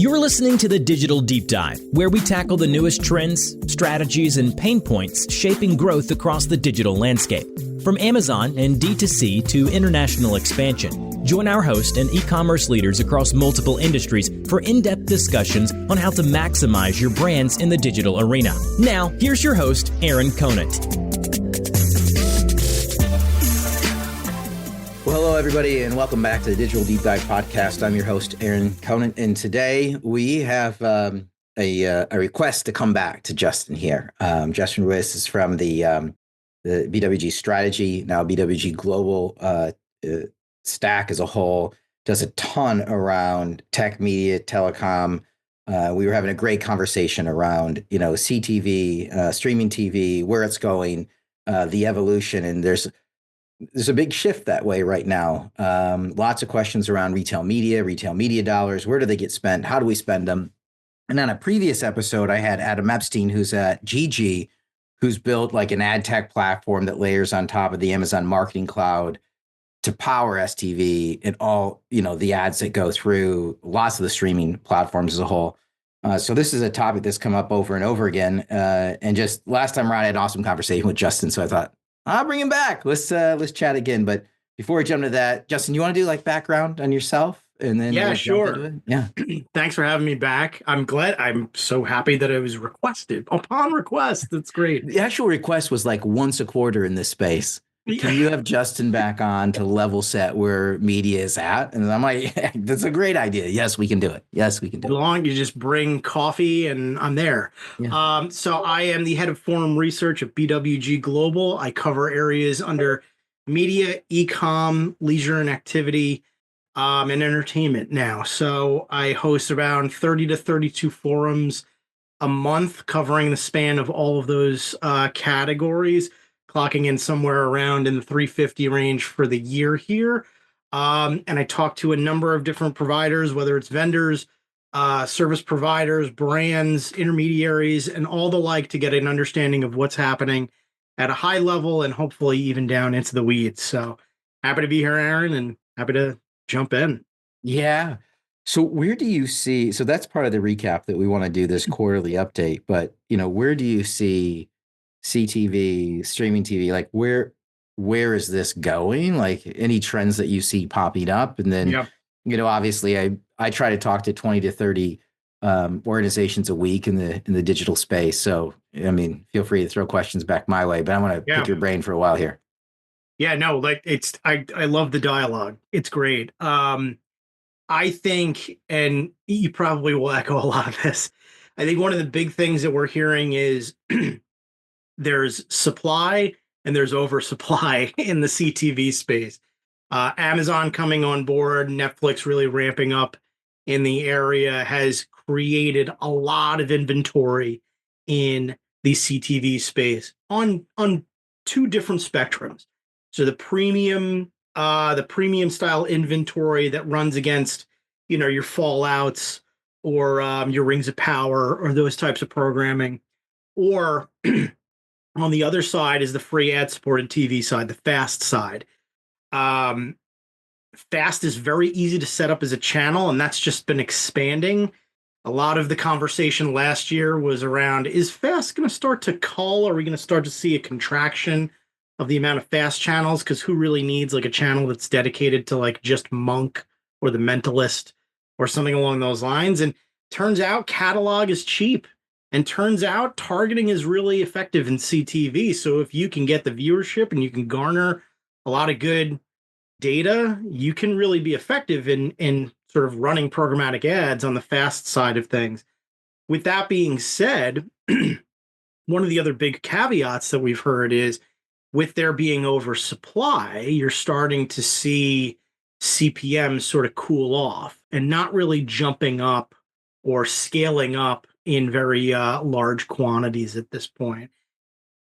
You're listening to The Digital Deep Dive, where we tackle the newest trends, strategies, and pain points shaping growth across the digital landscape. From Amazon and D2C to international expansion, join our host and e-commerce leaders across multiple industries for in-depth discussions on how to maximize your brands in the digital arena. Now, here's your host, Aaron Conant. Well, hello, everybody, and welcome back to the Digital Deep Dive podcast. I'm your host, Aaron Conant, and today we have a request to come back to Justin here. Justin Ruiss is from the BWG strategy, now BWG Global stack as a whole, does a ton around tech, media, telecom. We were having a great conversation around, CTV, streaming TV, where it's going, the evolution, and there's a big shift that way right now. Lots of questions around retail media dollars. Where do they get spent? How do we spend them? And on a previous episode, I had Adam Epstein, who's at GG, who's built like an ad tech platform that layers on top of the Amazon Marketing Cloud to power STV and all, the ads that go through lots of the streaming platforms as a whole. So this is a topic that's come up over and over again. And just last time around, I had an awesome conversation with Justin. So I thought, I'll bring him back. Let's chat again. But before we jump into that, Justin, you want to do like background on yourself? And then yeah, sure. Yeah. Thanks for having me back. I'm so happy that it was requested upon request. That's great. The actual request was like once a quarter in this space. Can you have Justin back on to level set where media is at? And I'm like, that's a great idea. Yes, we can do it. Yes, we can do it. As long as you just bring coffee and I'm there. Yeah. So I am the head of forum research at BWG Global. I cover areas under media, e-com, leisure and activity, and entertainment now. So I host around 30 to 32 forums a month covering the span of all of those categories, clocking in somewhere around in the 350 range for the year here. And I talk to a number of different providers, whether it's vendors, service providers, brands, intermediaries, and all the like, to get an understanding of what's happening at a high level and hopefully even down into the weeds. So happy to be here, Aaron, and happy to jump in. Yeah. So where do you see, so that's part of the recap that we want to do this quarterly update, but where do you see CTV, streaming TV, like where is this going? Like any trends that you see popping up? And then, obviously I try to talk to 20 to 30 organizations a week in the digital space. So, feel free to throw questions back my way, but I want to pick your brain for a while here. Yeah, no, like I love the dialogue. It's great. I think, and you probably will echo a lot of this, I think one of the big things that we're hearing is there's supply and there's oversupply in the CTV space. Amazon coming on board, Netflix really ramping up in the area has created a lot of inventory in the CTV space on two different spectrums. So the premium style inventory that runs against, your Fallouts or your Rings of Power or those types of programming, or on the other side is the free ad-supported TV side, the FAST side. FAST is very easy to set up as a channel, and that's just been expanding. A lot of the conversation last year was around, is FAST going to start to cull? Are we going to start to see a contraction of the amount of FAST channels? Because who really needs like a channel that's dedicated to like just Monk or The Mentalist or something along those lines? And turns out catalog is cheap. And turns out targeting is really effective in CTV. So if you can get the viewership and you can garner a lot of good data, you can really be effective in sort of running programmatic ads on the FAST side of things. With that being said, one of the other big caveats that we've heard is with there being oversupply, you're starting to see CPMs sort of cool off and not really jumping up or scaling up in very large quantities at this point.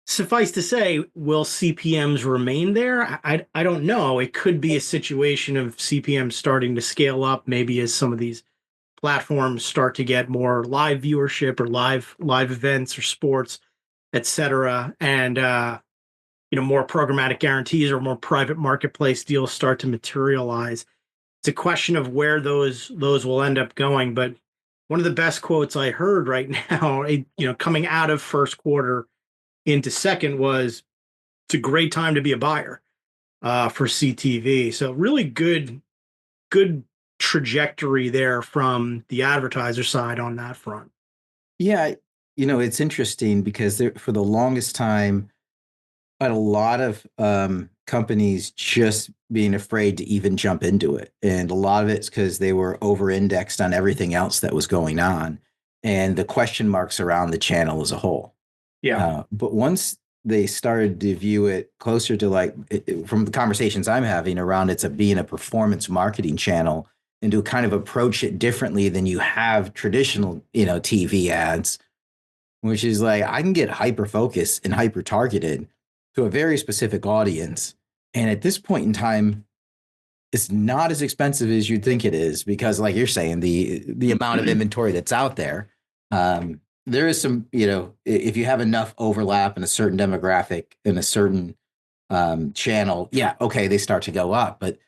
Suffice to say, will CPMs remain there? I don't know. It could be a situation of CPMs starting to scale up, maybe as some of these platforms start to get more live viewership or live events or sports, etc., and more programmatic guarantees or more private marketplace deals start to materialize. It's a question of where those will end up going, but one of the best quotes I heard right now, coming out of first quarter into second was, it's a great time to be a buyer for CTV. So really good trajectory there from the advertiser side on that front. Yeah, it's interesting because for the longest time, I had a lot of companies just being afraid to even jump into it. And a lot of it's because they were over-indexed on everything else that was going on and the question marks around the channel as a whole. Yeah. But once they started to view it closer to from the conversations I'm having around being a performance marketing channel and to kind of approach it differently than you have traditional, TV ads, which is like I can get hyper focused and hyper targeted to a very specific audience. And at this point in time, it's not as expensive as you'd think it is because, like you're saying, the amount of inventory that's out there. There is some, if you have enough overlap in a certain demographic in a certain channel, yeah, okay, they start to go up, but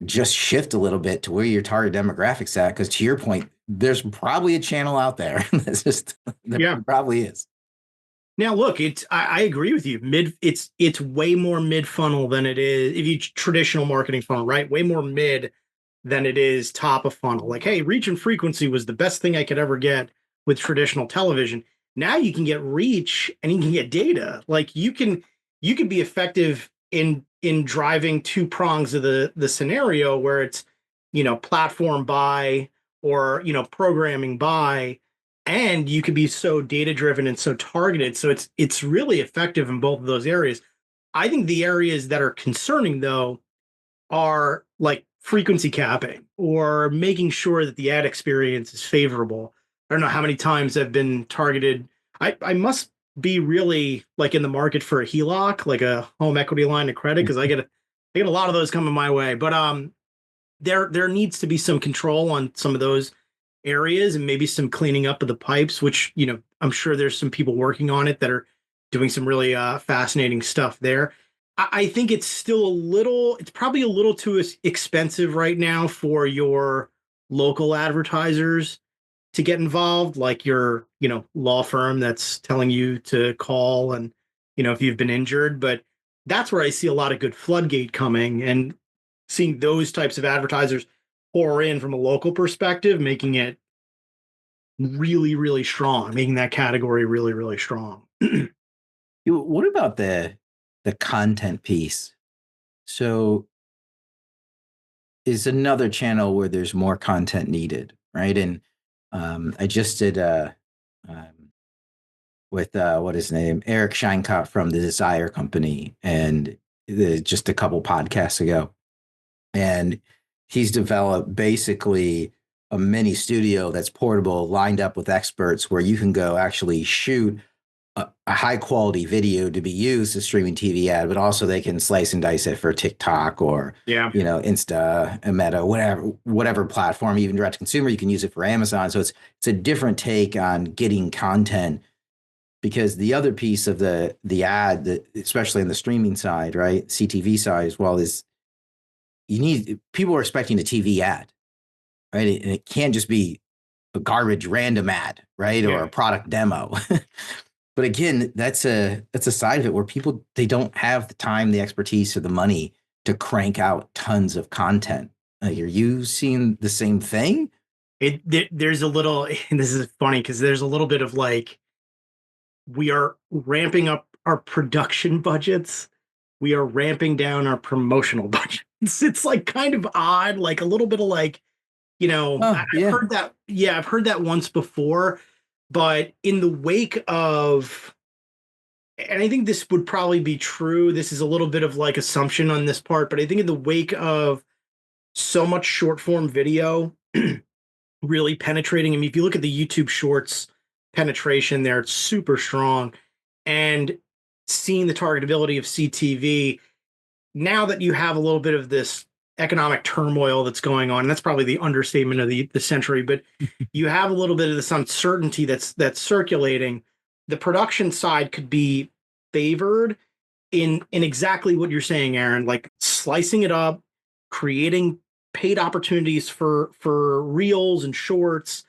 just shift a little bit to where your target demographics at. Because to your point, there's probably a channel out there that's there probably is. Now, look, I agree with you. It's way more mid funnel than it is if you traditional marketing funnel, right? Way more mid than it is top of funnel. Like, hey, reach and frequency was the best thing I could ever get with traditional television. Now you can get reach and you can get data. Like you can be effective in driving two prongs of the scenario where it's, platform buy or, programming buy, and you could be so data driven and so targeted. So it's really effective in both of those areas. I think the areas that are concerning though are like frequency capping or making sure that the ad experience is favorable. I don't know how many times I've been targeted. I must be really like in the market for a HELOC, like a home equity line of credit, because I get a lot of those coming my way. But there needs to be some control on some of those areas and maybe some cleaning up of the pipes, which I'm sure there's some people working on it that are doing some really fascinating stuff there. I think it's probably a little too expensive right now for your local advertisers to get involved, like your, law firm that's telling you to call and, if you've been injured. But that's where I see a lot of good floodgate coming and seeing those types of advertisers pour in from a local perspective, making it really, really strong, making that category really, really strong. What about the content piece? So is another channel where there's more content needed, right? And I just did with what his name, Eric Scheinkopf from the Desire Company, and just a couple podcasts ago, and he's developed basically a mini studio that's portable, lined up with experts, where you can go actually shoot a high quality video to be used as streaming TV ad, but also they can slice and dice it for TikTok or Insta, Meta, whatever platform, even direct to consumer. You can use it for Amazon. So it's a different take on getting content, because the other piece of the ad, especially on the streaming side, right, CTV side as well, is people are expecting a TV ad, right? And it can't just be a garbage random ad, right, or a product demo. But again, that's a side of it where people, they don't have the time, the expertise, or the money to crank out tons of content. Are you seeing the same thing? There's a little, and this is funny because there's a little bit of like, we are ramping up our production budgets. We are ramping down our promotional budgets. It's like kind of odd, like a little bit of like, I've heard that. Yeah, I've heard that once before. But in the wake of, and I think this would probably be true, this is a little bit of like assumption on this part, but I think in the wake of so much short form video really penetrating, I mean, if you look at the YouTube Shorts penetration there, it's super strong. And seeing the targetability of CTV, now that you have a little bit of this economic turmoil that's going on, and that's probably the understatement of the century, but you have a little bit of this uncertainty that's circulating. The production side could be favored in exactly what you're saying, Aaron, like slicing it up, creating paid opportunities for reels and shorts,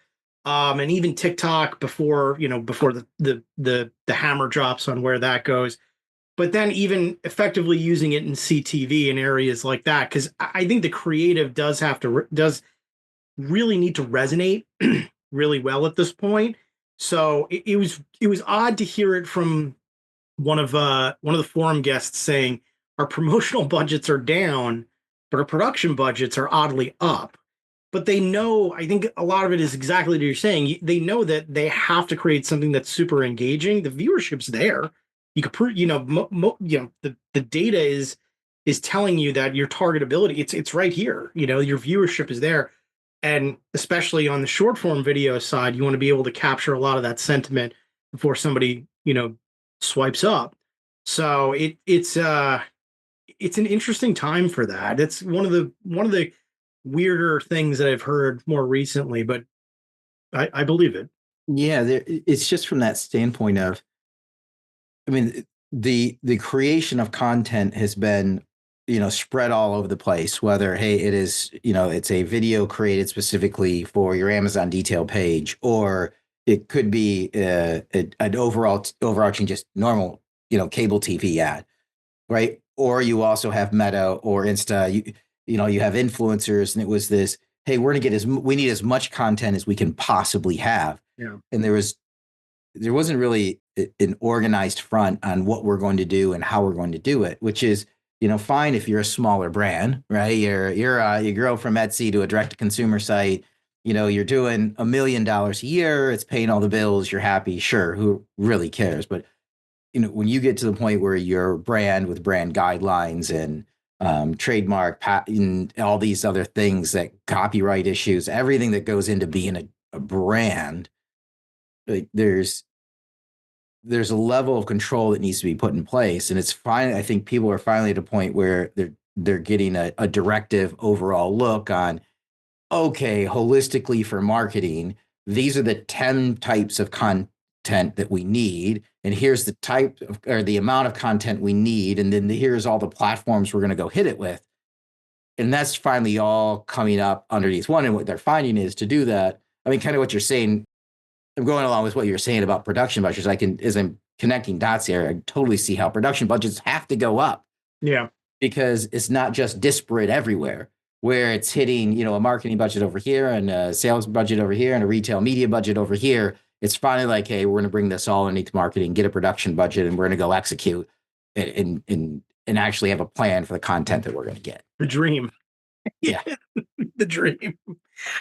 And even TikTok before, before the hammer drops on where that goes. But then even effectively using it in CTV and areas like that, because I think the creative does really need to resonate really well at this point. So it was odd to hear it from one of the forum guests saying our promotional budgets are down, but our production budgets are oddly up. But they know, I think a lot of it is exactly what you're saying. They know that they have to create something that's super engaging. The viewership's there. You could prove, the data is telling you that your targetability, it's right here. Your viewership is there. And especially on the short form video side, you want to be able to capture a lot of that sentiment before somebody, swipes up. So it's an interesting time for that. It's one of the weirder things that I've heard more recently, but I believe it. Yeah, it's just from that standpoint of, I mean, the creation of content has been, spread all over the place, whether, hey, it is, it's a video created specifically for your Amazon detail page, or it could be an overarching just normal, cable TV ad, right? Or you also have Meta or Insta, you have influencers, and it was this, hey, we need as much content as we can possibly have. Yeah. And there wasn't really an organized front on what we're going to do and how we're going to do it, which is, fine if you're a smaller brand, right? You grow from Etsy to a direct to consumer site, you're doing $1 million a year, it's paying all the bills, you're happy, sure, who really cares? But when you get to the point where you're a brand with brand guidelines and trademark and all these other things, that copyright issues, everything that goes into being a brand, like there's a level of control that needs to be put in place. And it's fine. I think people are finally at a point where they're getting a directive overall look on, okay, holistically for marketing, these are the 10 types of content that we need. And here's the type of, or the amount of content we need. And then here's all the platforms we're going to go hit it with. And that's finally all coming up underneath one. And what they're finding is, to do that, I mean, kind of what you're saying, I'm going along with what you're saying about production budgets. As I'm connecting dots here, I totally see how production budgets have to go up. Yeah. Because it's not just disparate everywhere, where it's hitting, a marketing budget over here and a sales budget over here and a retail media budget over here. It's finally like, hey, we're going to bring this all underneath marketing, get a production budget, and we're going to go execute and actually have a plan for the content that we're going to get. The dream. Yeah. The dream.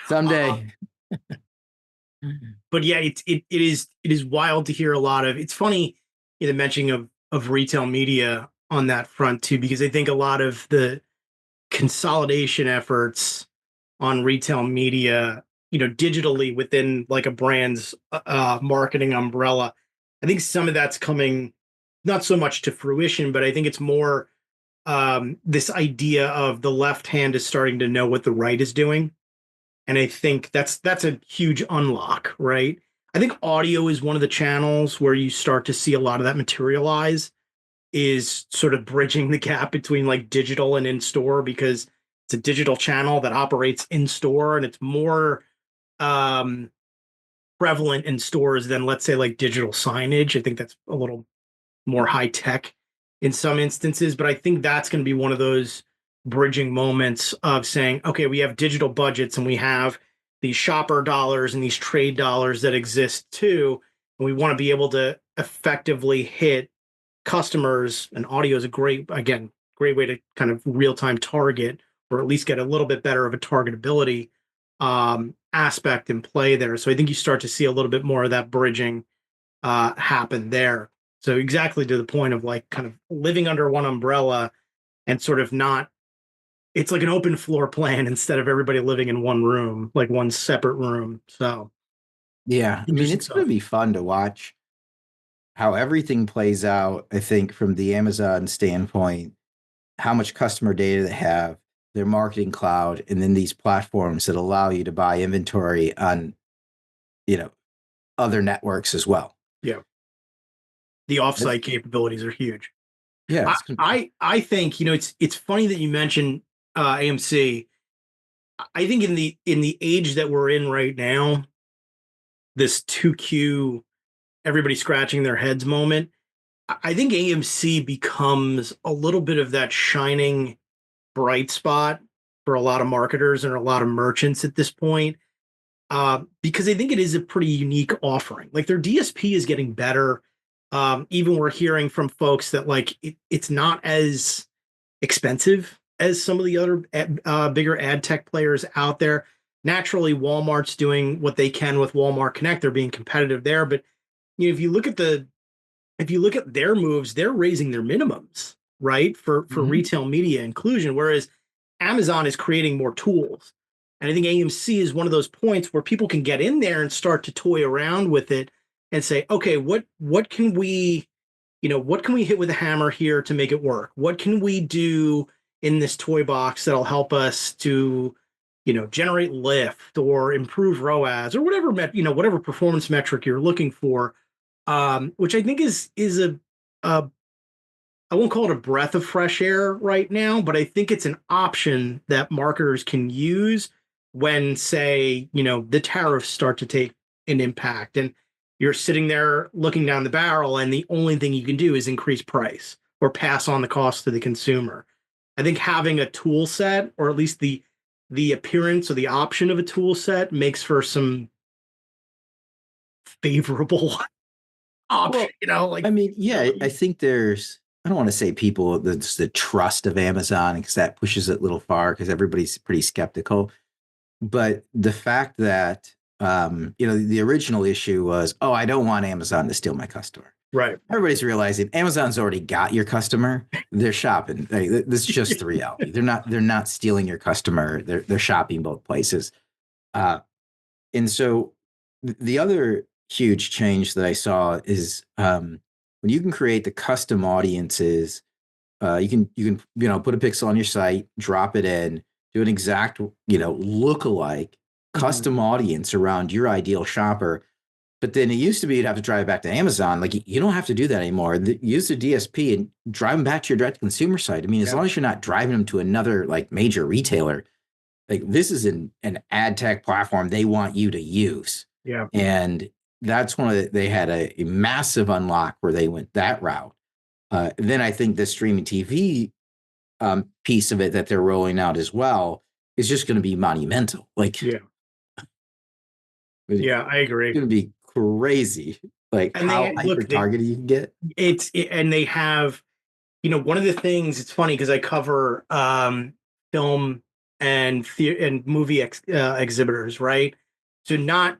Someday. But yeah, it is wild to hear a lot of. It's funny, the mentioning of retail media on that front too, because I think a lot of the consolidation efforts on retail media, digitally within like a brand's marketing umbrella, I think some of that's coming not so much to fruition, but I think it's more this idea of the left hand is starting to know what the right is doing. And I think that's a huge unlock, right? I think audio is one of the channels where you start to see a lot of that materialize, is sort of bridging the gap between like digital and in-store, because it's a digital channel that operates in-store, and it's more prevalent in stores than, let's say, like digital signage. I think that's a little more high tech in some instances, but I think that's going to be one of those bridging moments of saying, okay, we have digital budgets and we have these shopper dollars and these trade dollars that exist too, and we want to be able to effectively hit customers. And audio is a great way to kind of real-time target, or at least get a little bit better of a targetability aspect in play there. So I think you start to see a little bit more of that bridging happen there. So exactly to the point of like kind of living under one umbrella and sort of not, it's like an open floor plan instead of everybody living in one room, like one separate room. So yeah, I mean, it's going to be fun to watch how everything plays out. I think from the Amazon standpoint, how much customer data they have, their marketing cloud, and then these platforms that allow you to buy inventory on, other networks as well. Yeah. The offsite capabilities are huge. Yeah. I think, it's funny that you mentioned AMC. I think in the age that we're in right now, this 2Q, everybody scratching their heads moment. I think AMC becomes a little bit of that shining bright spot for a lot of marketers and a lot of merchants at this point, because I think it is a pretty unique offering. Like their DSP is getting better. Even we're hearing from folks that like it's not as expensive as some of the other bigger ad tech players out there. Naturally, Walmart's doing what they can with Walmart Connect. They're being competitive there. But if you look at their moves, they're raising their minimums, right? For retail media inclusion, whereas Amazon is creating more tools. And I think AMC is one of those points where people can get in there and start to toy around with it and say, okay, what can we hit with a hammer here to make it work? What can we do in this toy box that'll help us to, generate lift or improve ROAS or whatever performance metric you're looking for, which I think is a I won't call it a breath of fresh air right now, but I think it's an option that marketers can use when, say, the tariffs start to take an impact and you're sitting there looking down the barrel and the only thing you can do is increase price or pass on the cost to the consumer. I think having a tool set, or at least the appearance or the option of a tool set, makes for some favorable option, I think I don't want to say there's the trust of Amazon because that pushes it a little far because everybody's pretty skeptical. But the fact that, the original issue was, oh, I don't want Amazon to steal my customer. Right. Everybody's realizing Amazon's already got your customer. They're shopping. This is just the reality. They're not stealing your customer. They're shopping both places. And so the other huge change that I saw is when you can create the custom audiences, you can put a pixel on your site, drop it in, do an exact lookalike custom audience around your ideal shopper. But then it used to be you'd have to drive back to Amazon. Like you don't have to do that anymore. Use the DSP and drive them back to your direct consumer site. I mean, as long as you're not driving them to another like major retailer, like this is an ad tech platform they want you to use. Yeah. And that's they had a massive unlock where they went that route. Then I think the streaming TV piece of it that they're rolling out as well is just going to be monumental. Like, yeah, I agree. It's going to be crazy. Like and how hyper targeted you can get. And they have, one of the things. It's funny because I cover film and movie exhibitors, right? So not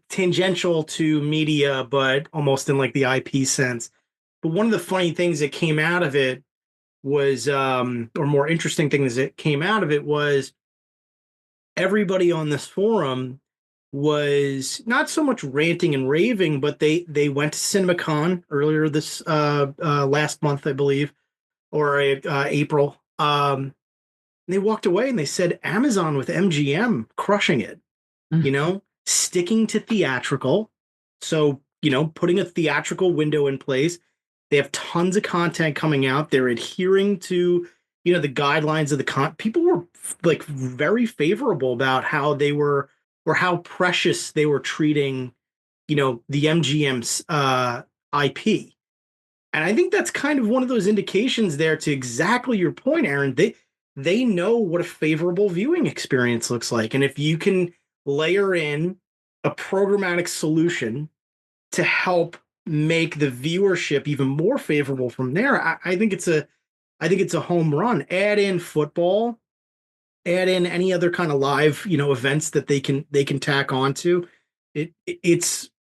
tangential to media, but almost in like the IP sense. But one of the funny things that came out of it was, or more interesting things that came out of it was, everybody on this forum was not so much ranting and raving, but they went to CinemaCon earlier this last month, I believe, or April. They walked away and they said Amazon with MGM crushing it, sticking to theatrical. So, putting a theatrical window in place. They have tons of content coming out. They're adhering to, the guidelines of the people were like very favorable about how they were, or how precious they were treating, the MGM's IP. And I think that's kind of one of those indications there to exactly your point, Aaron. They know what a favorable viewing experience looks like. And if you can layer in a programmatic solution to help make the viewership even more favorable from there, I think it's a home run. Add in football, add in any other kind of live, events that they can tack onto. It is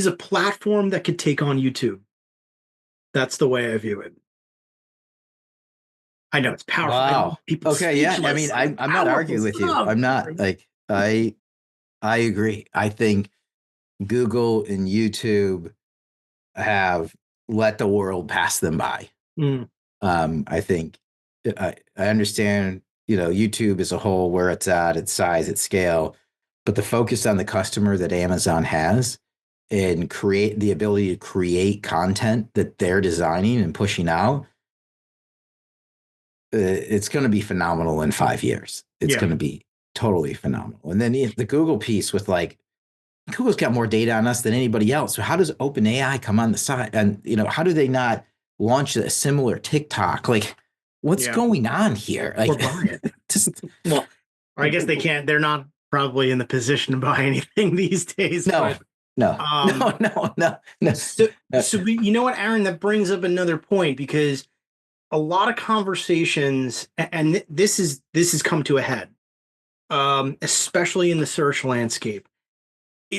a platform that could take on YouTube. That's the way I view it. I know it's powerful. Wow. Okay. Yeah. I mean, I'm not arguing with you. I'm not like, I agree. I think Google and YouTube have let the world pass them by. I think I understand, YouTube as a whole, where it's at, its size, its scale, but the focus on the customer that Amazon has and create the ability to create content that they're designing and pushing out, it's going to be phenomenal in 5 years. It's going to be totally phenomenal. And then the Google piece with like Google's got more data on us than anybody else. So how does OpenAI come on the side? And, how do they not launch a similar TikTok? Like, what's going on here? Like, Or buy it. just, Well, or I guess they can't. They're not probably in the position to buy anything these days. no, But, no. So you know what, Aaron? That brings up another point, because a lot of conversations, and this has come to a head, especially in the search landscape.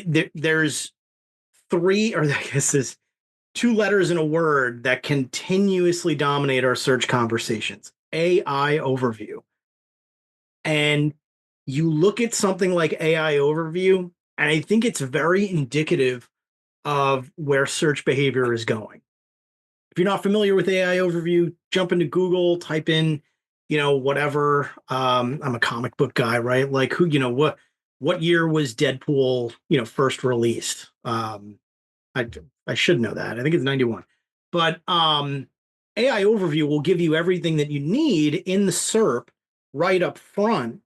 There's three, or I guess there's two letters in a word that continuously dominate our search conversations: AI overview. And you look at something like AI overview, and I think it's very indicative of where search behavior is going. If you're not familiar with AI overview, jump into Google, type in, whatever. I'm a comic book guy, right? Like, what year was Deadpool, first released? I should know that. I think it's 91. But AI overview will give you everything that you need in the SERP right up front,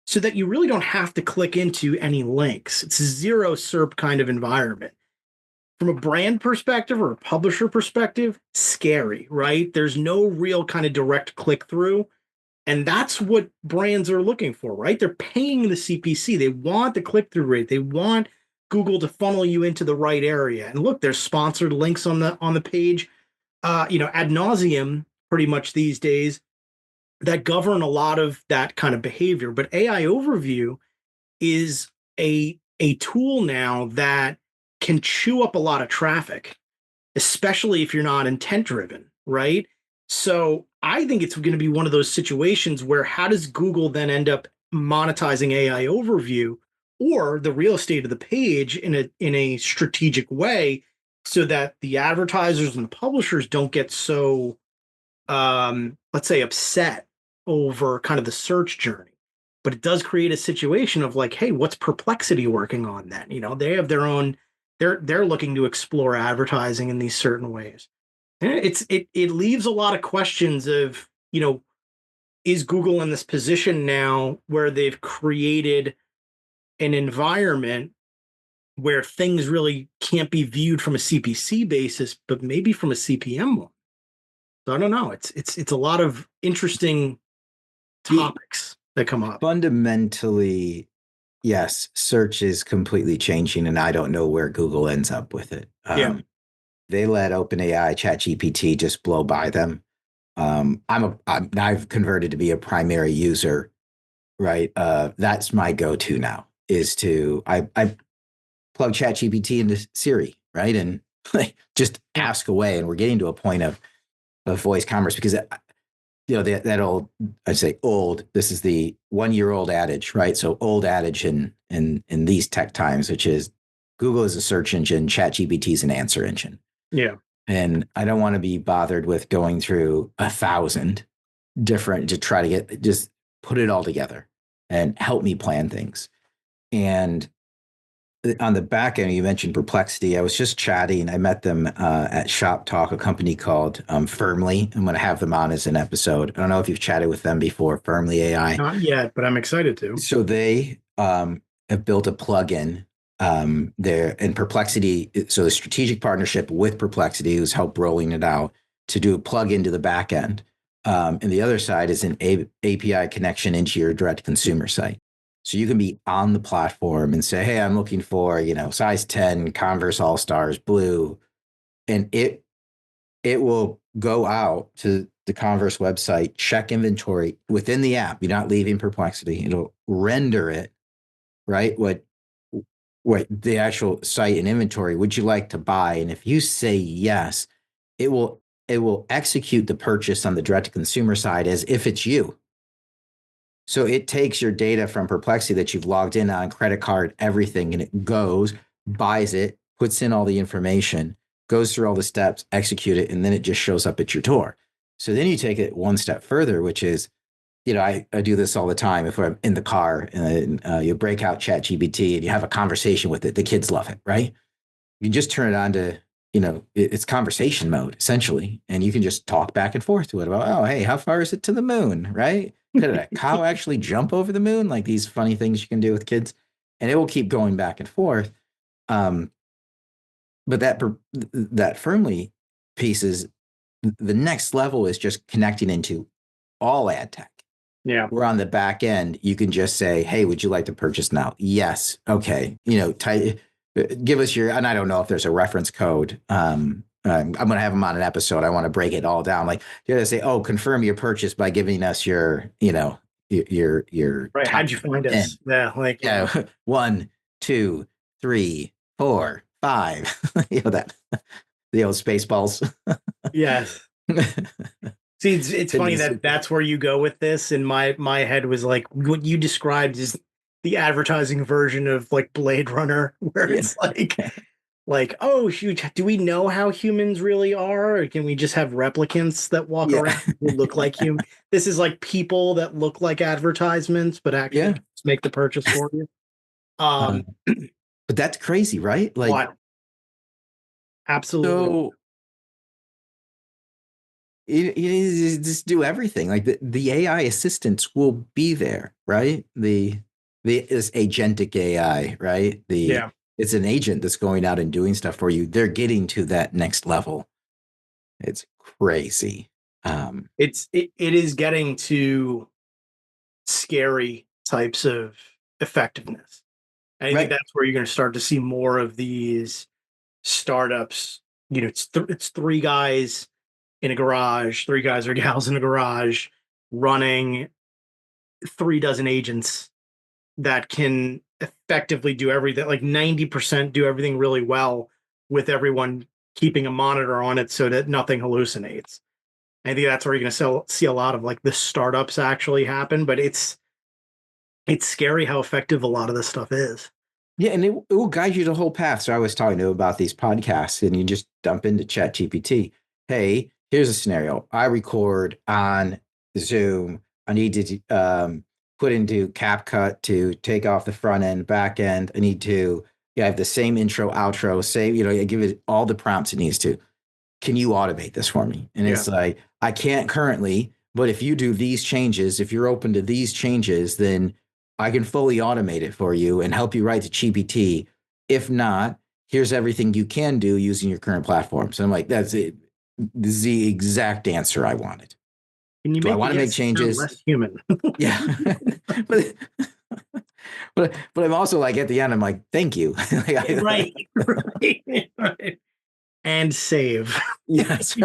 so that you really don't have to click into any links. It's a zero SERP kind of environment. From a brand perspective or a publisher perspective, scary, right? There's no real kind of direct click through. And that's what brands are looking for, right? They're paying the CPC. They want the click through rate. They want Google to funnel you into the right area. And look, there's sponsored links on the page, ad nauseum pretty much these days, that govern a lot of that kind of behavior. But AI overview is a tool now that can chew up a lot of traffic, especially if you're not intent driven, right? So I think it's going to be one of those situations where, how does Google then end up monetizing AI overview or the real estate of the page in a strategic way, so that the advertisers and the publishers don't get so, let's say, upset over kind of the search journey. But it does create a situation of like, hey, what's Perplexity working on then? They have their own, they're looking to explore advertising in these certain ways. And it leaves a lot of questions of, is Google in this position now where they've created an environment where things really can't be viewed from a CPC basis, but maybe from a CPM one? So I don't know. It's a lot of interesting topics that come up. Fundamentally, yes, search is completely changing, and I don't know where Google ends up with it. They let OpenAI, ChatGPT just blow by them. I've converted to be a primary user, right? That's my go-to now, is I plug ChatGPT into Siri, right? And just ask away. And we're getting to a point of voice commerce, because that old, I'd say old, this is the 1-year-old adage, right? So old adage in these tech times, which is Google is a search engine, ChatGPT is an answer engine. Yeah. And I don't want to be bothered with going through 1,000 different to try to just put it all together and help me plan things. And on the back end, you mentioned Perplexity. I was just chatting. I met them at Shop Talk, a company called Firmly. I'm going to have them on as an episode. I don't know if you've chatted with them before, Firmly AI. Not yet, but I'm excited to. So they have built a plugin there in Perplexity. So the strategic partnership with Perplexity, who's helped rolling it out, to do a plug into the back end. And the other side is an API connection into your direct consumer site. So you can be on the platform and say, hey, I'm looking for, size 10 Converse All-Stars blue. And it will go out to the Converse website, check inventory within the app. You're not leaving Perplexity. It'll render it, right? What the actual site and inventory would you like to buy? And if you say yes, it will execute the purchase on the direct to consumer side as if it's you. So it takes your data from Perplexity that you've logged in on, credit card, everything, and it goes, buys it, puts in all the information, goes through all the steps, execute it, and then it just shows up at your door. So then you take it one step further, which is, I do this all the time. If I'm in the car and you break out ChatGPT and you have a conversation with it, the kids love it, right? You can just turn it on to, it's conversation mode, essentially. And you can just talk back and forth to it about, oh, hey, how far is it to the moon, right? Could a cow actually jump over the moon? Like these funny things you can do with kids. And it will keep going back and forth. Um, but that firmly piece is the next level is just connecting into all ad tech. Yeah. Where on the back end, you can just say, hey, would you like to purchase now? Yes. Okay. Give us your, and I don't know if there's a reference code. I'm going to have them on an episode. I want to break it all down. Like you got to say, oh, confirm your purchase by giving us your, your Right. top How'd you find 10. us? Yeah. Like, Yeah. 1, 2, 3, 4, 5. That the old space balls. yes. See, it's funny that that's where you go with this. And my head was like, what you described is the advertising version of like Blade Runner, where it's like, oh shoot, do we know how humans really are? Or can we just have replicants that walk around who look like humans? This is like people that look like advertisements, but actually make the purchase for you. But that's crazy, right? Like, what? Absolutely. So you just do everything. Like the AI assistants will be there, right? This agentic AI, right? It's an agent that's going out and doing stuff for you. They're getting to that next level. It's crazy. It is getting to scary types of effectiveness. And I think that's where you're going to start to see more of these startups. It's three guys in a garage, three guys or gals in a garage running 36 agents that can effectively do everything, like 90% do everything really well, with everyone keeping a monitor on it so that nothing hallucinates. I think that's where you're going to see a lot of like the startups actually happen, but it's scary how effective a lot of this stuff is. Yeah, and it will guide you the whole path. So I was talking to about these podcasts, and you just dump into ChatGPT. Hey, here's a scenario. I record on Zoom. I need to put into CapCut to take off the front end, back end. I need to have the same intro, outro, save, I give it all the prompts it needs to. Can you automate this for me? And it's like, I can't currently, but if you do these changes, if you're open to these changes, then I can fully automate it for you and help you write to GPT. If not, here's everything you can do using your current platform. So I'm like, that's it. This is the exact answer I wanted. Can you do I want to make changes? Less human. Yeah. but I'm also like at the end, I'm like, thank you. right. And save. Yes.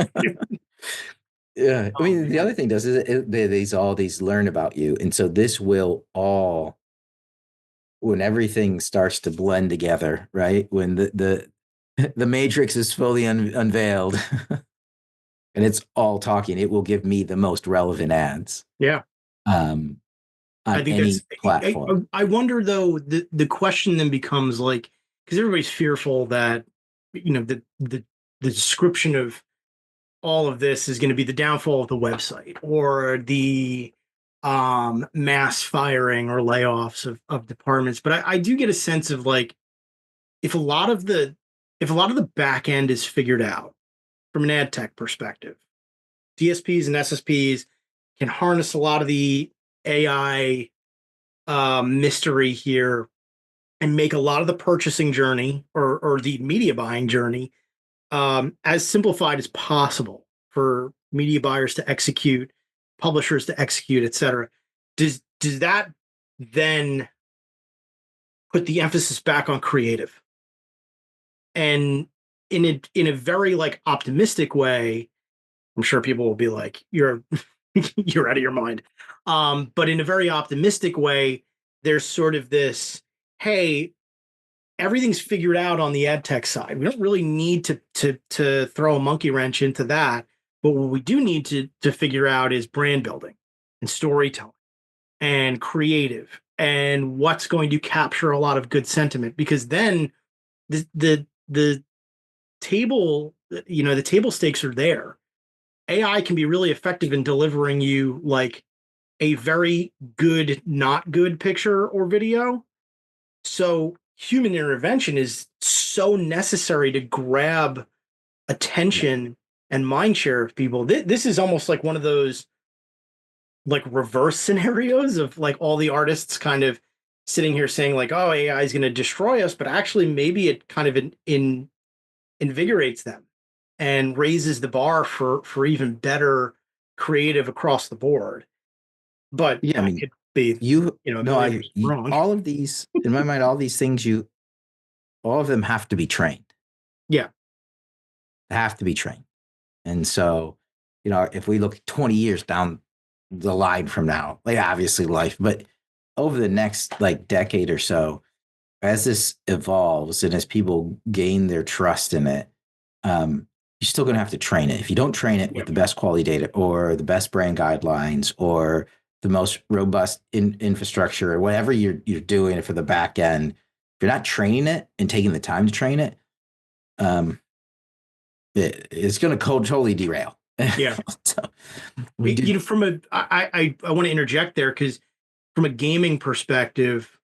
Yeah. I mean, the other thing does is all these learn about you. And so this will all, when everything starts to blend together, right? When the matrix is fully unveiled and it's all talking, it will give me the most relevant ads. Yeah. On I think any platform. I wonder though, the question then becomes like, because everybody's fearful that, the description of all of this is going to be the downfall of the website or the mass firing or layoffs of departments. But I do get a sense of like, if a lot of the back end is figured out from an ad tech perspective, DSPs and SSPs can harness a lot of the AI mystery here and make a lot of the purchasing journey or the media buying journey as simplified as possible for media buyers to execute, publishers to execute, et cetera. Does that then put the emphasis back on creative? And in a very like optimistic way, I'm sure people will be like, you're out of your mind. But in a very optimistic way, there's sort of this, hey, everything's figured out on the ad tech side. We don't really need to throw a monkey wrench into that. But what we do need to figure out is brand building and storytelling and creative and what's going to capture a lot of good sentiment, because then the table, the table stakes are there. AI can be really effective in delivering you like a very good, not good picture or video. So human intervention is so necessary to grab attention and mind share of people. This is almost like one of those like reverse scenarios of like all the artists kind of sitting here saying like, oh, AI is going to destroy us, but actually maybe it kind of invigorates them and raises the bar for even better creative across the board. But Yeah, I I mean, could be, you a no, million percent wrong. all of these in my mind, all these things all of them have to be trained. Yeah. Have to be trained. And so, if we look 20 years down the line from now, like obviously life, but over the next like decade or so, as this evolves and as people gain their trust in it, you're still going to have to train it. If you don't train it with Yep. the best quality data or the best brand guidelines or the most robust infrastructure or whatever you're doing for the back end, if you're not training it and taking the time to train it, it's going to totally derail. Yeah. So we do. From I want to interject there because from a gaming perspective,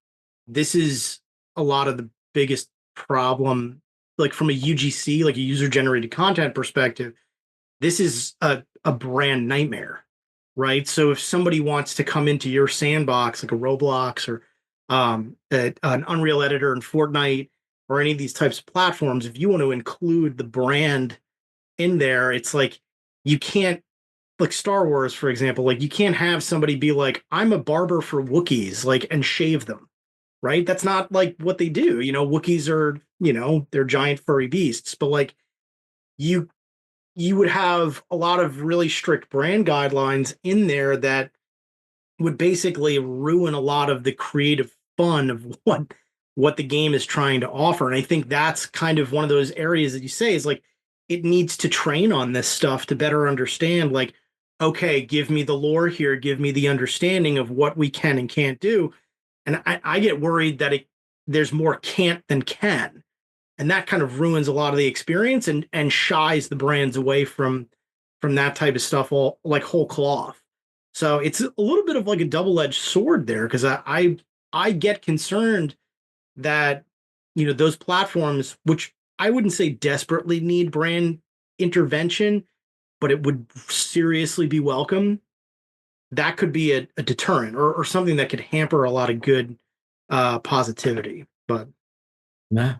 this is a lot of the biggest problem. Like from a UGC, like a user generated content perspective, this is a brand nightmare, right? So if somebody wants to come into your sandbox, like a Roblox or an Unreal Editor and Fortnite or any of these types of platforms, if you want to include the brand in there, it's like you can't, like Star Wars, for example, like you can't have somebody be like, I'm a barber for Wookiees, like, and shave them, right? That's not like what they do. Wookiees are, they're giant furry beasts, but like you you would have a lot of really strict brand guidelines in there that would basically ruin a lot of the creative fun of what the game is trying to offer. And I think that's kind of one of those areas that you say is like it needs to train on this stuff to better understand like, okay, give me the lore here, give me the understanding of what we can and can't do. And I get worried that there's more can't than can, and that kind of ruins a lot of the experience and shies the brands away from that type of stuff all like whole cloth. So it's a little bit of like a double-edged sword there because I get concerned that those platforms, which I wouldn't say desperately need brand intervention, but it would seriously be welcome. That could be a deterrent or something that could hamper a lot of good positivity. But Yeah.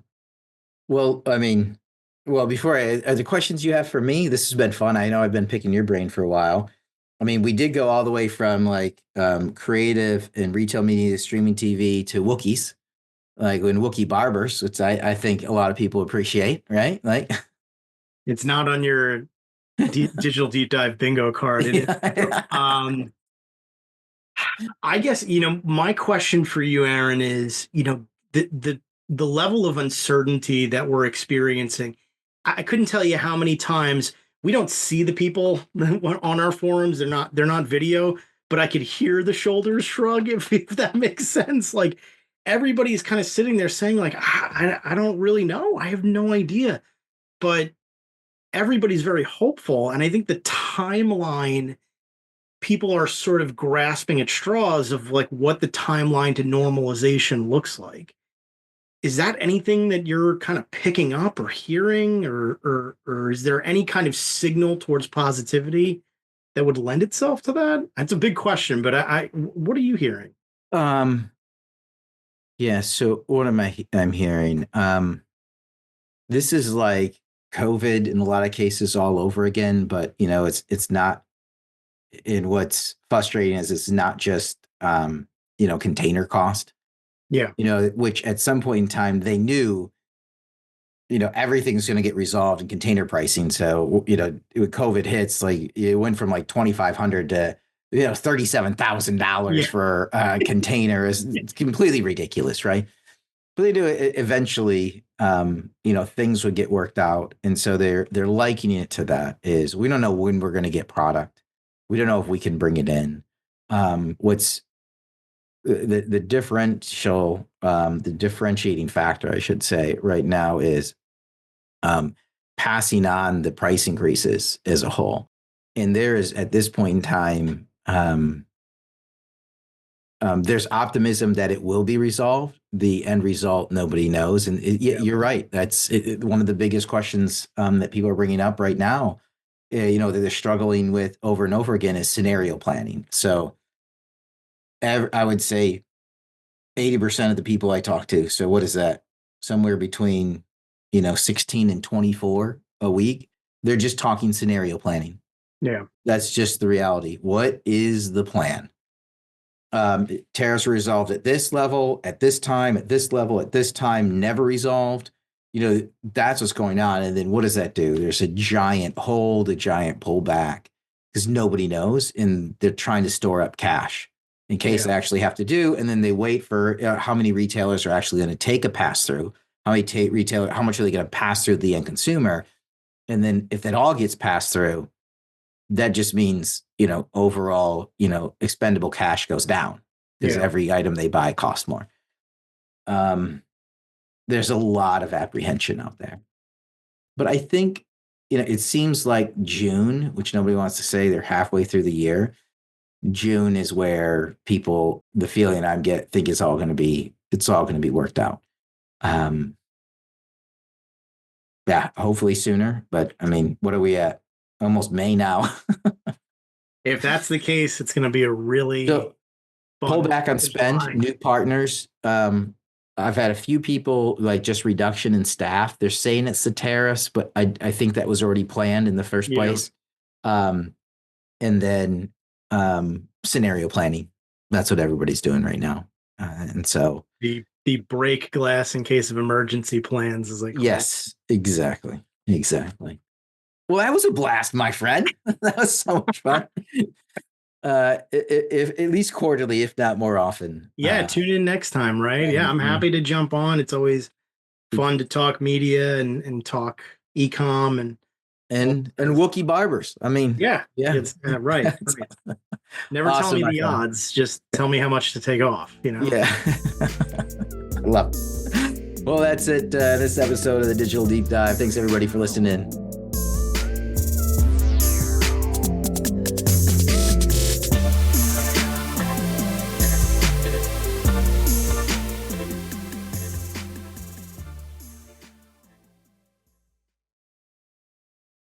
Well, I mean, before are the questions you have for me, this has been fun. I know I've been picking your brain for a while. I mean, we did go all the way from like creative and retail media, streaming TV to Wookiees, like when Wookiee barbers, which I think a lot of people appreciate, right? Like, it's not on your digital deep dive bingo card. yeah. I guess, my question for you, Aaron, is, the level of uncertainty that we're experiencing. I couldn't tell you how many times we don't see the people on our forums. They're not video, but I could hear the shoulders shrug if that makes sense. Like everybody's kind of sitting there saying like, I don't really know. I have no idea. But everybody's very hopeful. And I think the timeline, people are sort of grasping at straws of like what the timeline to normalization looks like. Is that anything that you're kind of picking up or hearing, or is there any kind of signal towards positivity that would lend itself to that? That's a big question, but what are you hearing? Um, yeah. So what I'm hearing? This is like COVID in a lot of cases all over again, but it's not. And what's frustrating is it's not just container cost. Yeah. Which at some point in time they knew, everything's going to get resolved in container pricing. So, when COVID hits, like it went from like 2,500 to, $37,000 Yeah. for a container. It's completely ridiculous, right? But they do it eventually. Things would get worked out, and so they're likening it to that. Is we don't know when we're going to get product. We don't know if we can bring it in. What's the differential, the differentiating factor, I should say, right now is passing on the price increases as a whole. And there is at this point in time, there's optimism that it will be resolved. The end result, nobody knows. And you're right. That's one of the biggest questions that people are bringing up right now. That they're struggling with over and over again is scenario planning. So I would say 80% of the people I talk to. So what is that? Somewhere between, 16 and 24 a week. They're just talking scenario planning. Yeah. That's just the reality. What is the plan? Tariffs were resolved at this level, at this time, at this level, at this time, never resolved. That's what's going on. And then what does that do? There's a giant hold, a giant pullback because nobody knows. And they're trying to store up cash in case they actually have to do. And then they wait for how many retailers are actually going to take a pass through, how much are they going to pass through the end consumer? And then if that all gets passed through, that just means, overall, expendable cash goes down because every item they buy costs more. There's a lot of apprehension out there. But I think, it seems like June, which nobody wants to say, they're halfway through the year. June is where the feeling I think it's all going to be worked out. Yeah, hopefully sooner. But I mean, what are we at? Almost May now. If that's the case, it's going to be a really pull back on spend, new partners. I've had a few people like just reduction in staff. They're saying it's the tariffs, but I think that was already planned in the first place. And then scenario planning. That's what everybody's doing right now. And so the break glass in case of emergency plans is like, yes, exactly. Well, that was a blast, my friend. That was so much fun. If at least quarterly, if not more often. Yeah, tune in next time, right? Yeah, I'm happy to jump on. It's always fun to talk media and talk e-com and Wookiee barbers. I mean, yeah, it's right. Never tell me the odds. Just tell me how much to take off. Yeah, love it. Well, that's it. This episode of the Digital Deep Dive. Thanks everybody for listening in.